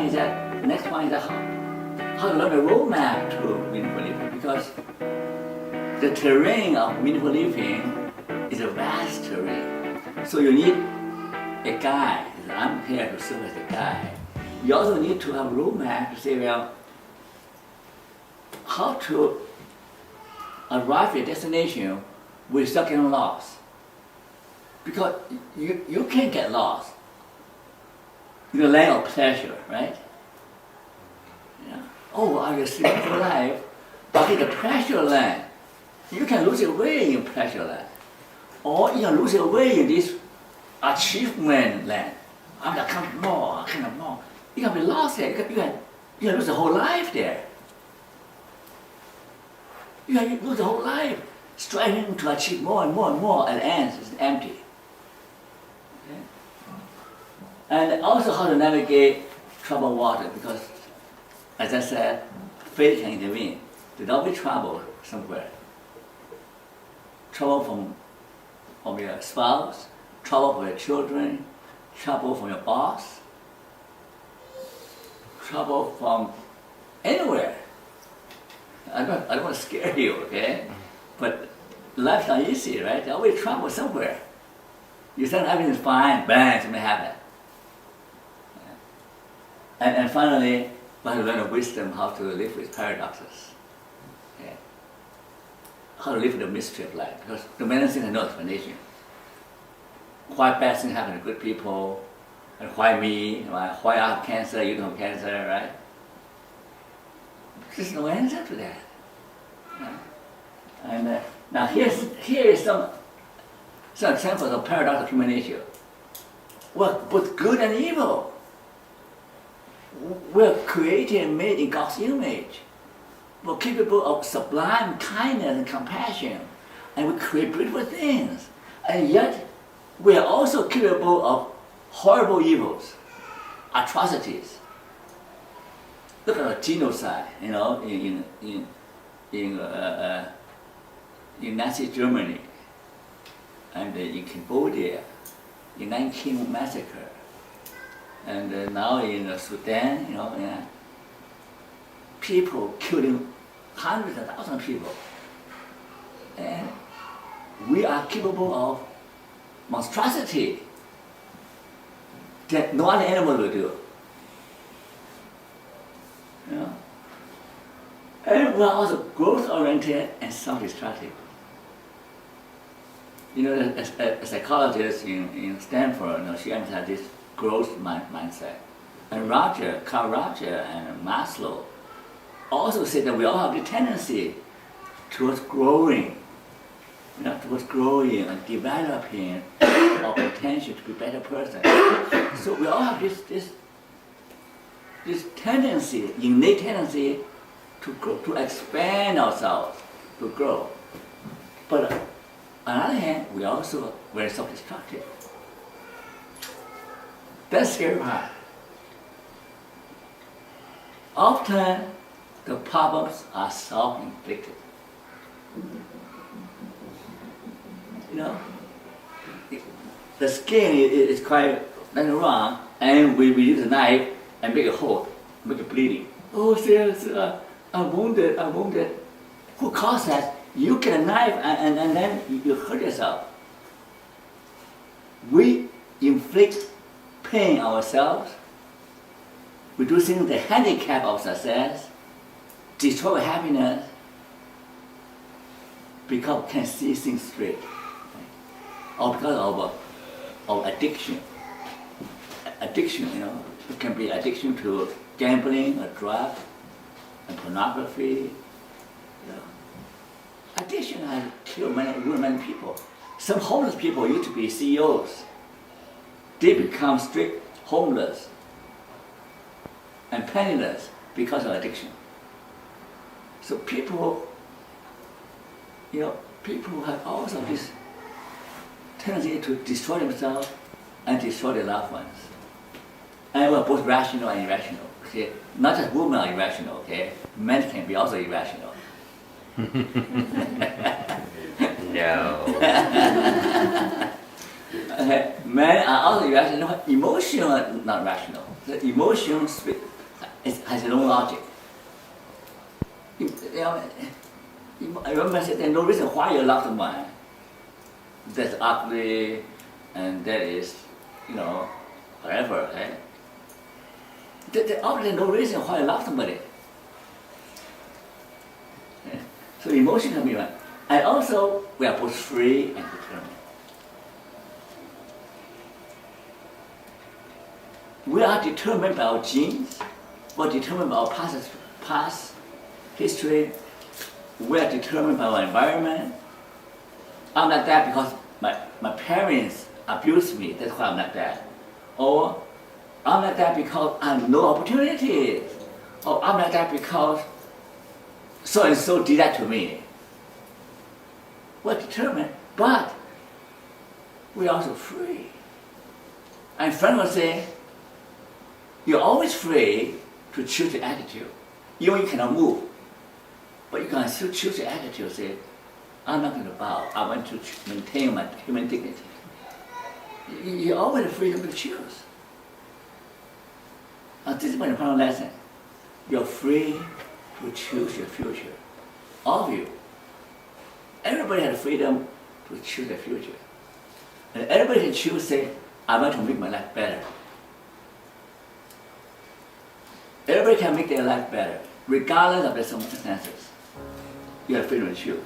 one is that how to learn the roadmap to meaningful living, because the terrain of meaningful living is a vast terrain. So you need a guide. I'm here to serve as a guide. You also need to have a roadmap to say, well, how to arrive at a destination without getting lost. Because you can't get lost in the land of pleasure, right? Yeah. Oh, I will sleep for life, but in the pleasure land, you can lose your way in pleasure land. Or you can lose your way in this achievement land. I'm gonna come more, You can be lost there. You can lose the whole life there. You can lose the whole life striving to achieve more and more and more, and ends it's empty. Okay? And also how to navigate troubled water, because as I said, faith can intervene. There'll be trouble somewhere. Trouble from your spouse, trouble from your children, trouble from your boss, trouble from anywhere. I don't want to scare you, okay? But life's not easy, right? There's always trouble somewhere. You think everything's fine, bang, something happens. And finally, we have to learn the wisdom how to live with paradoxes. Okay? How to live with the mystery of life, because the many things have no explanation. Why bad things happen to good people, and why me, why I have cancer, you don't have cancer, right? There's no answer to that. Yeah. And now here is some examples of paradox of human nature. We're both good and evil. We're created and made in God's image. We're capable of sublime kindness and compassion, and we create beautiful things. And yet, we are also capable of horrible evils, atrocities. Look at the genocide, in Nazi Germany, and in Cambodia, in 19 massacre, and now in Sudan, people killing hundreds of thousands of people, and we are capable of monstrosity that no other animal will do. And we're also growth-oriented and self-destructive. A psychologist in Stanford, she emphasized this growth mindset. And Carl Roger and Maslow also said that we all have the tendency towards growing, and developing our potential to be a better person. So we all have this tendency, innate tendency to grow, to expand ourselves, to grow. But on the other hand, we are also very self-destructive. That's the scary part. Often, the problems are self-inflicted. The skin is quite wrong, and we use a knife and make a hole, make it bleeding. Oh, sir, I'm wounded. Who caused that? You get a knife and then you hurt yourself. We inflict pain ourselves, reducing the handicap of success, destroy happiness, because we can see things straight. Or because of addiction. Addiction, it can be addiction to gambling, or drugs, and pornography. Addiction has killed many people. Some homeless people used to be CEOs. They become strict homeless and penniless because of addiction. So people have also this tendency to destroy themselves and destroy their loved ones. And we're both rational and irrational. Okay? Not just women are irrational, okay? Men can be also irrational. No. Men are also irrational, emotional, not rational. The emotions it has no logic. I remember I said there's no reason why you love someone that's ugly and that is, whatever. Right? There's obviously no reason why you love somebody. Yeah? So emotion can be one. And also, we are both free and determined. We are determined by our genes. We are determined by our past history. We are determined by our environment. I'm like that because my parents abused me. That's why I'm like that. Or I'm like that because I have no opportunities. Or I'm like that because so and so did that to me. We're determined, but we're also free. And Frankl say, you're always free to choose the attitude. Even you cannot move, but you can still choose the attitude. Say, I'm not going to bow. I want to maintain my human dignity. You're always free to choose. This is my important lesson. You're free to choose your future. All of you. Everybody has freedom to choose their future. And everybody can choose, say, I want to make my life better. Everybody can make their life better, regardless of the circumstances. You have freedom to choose.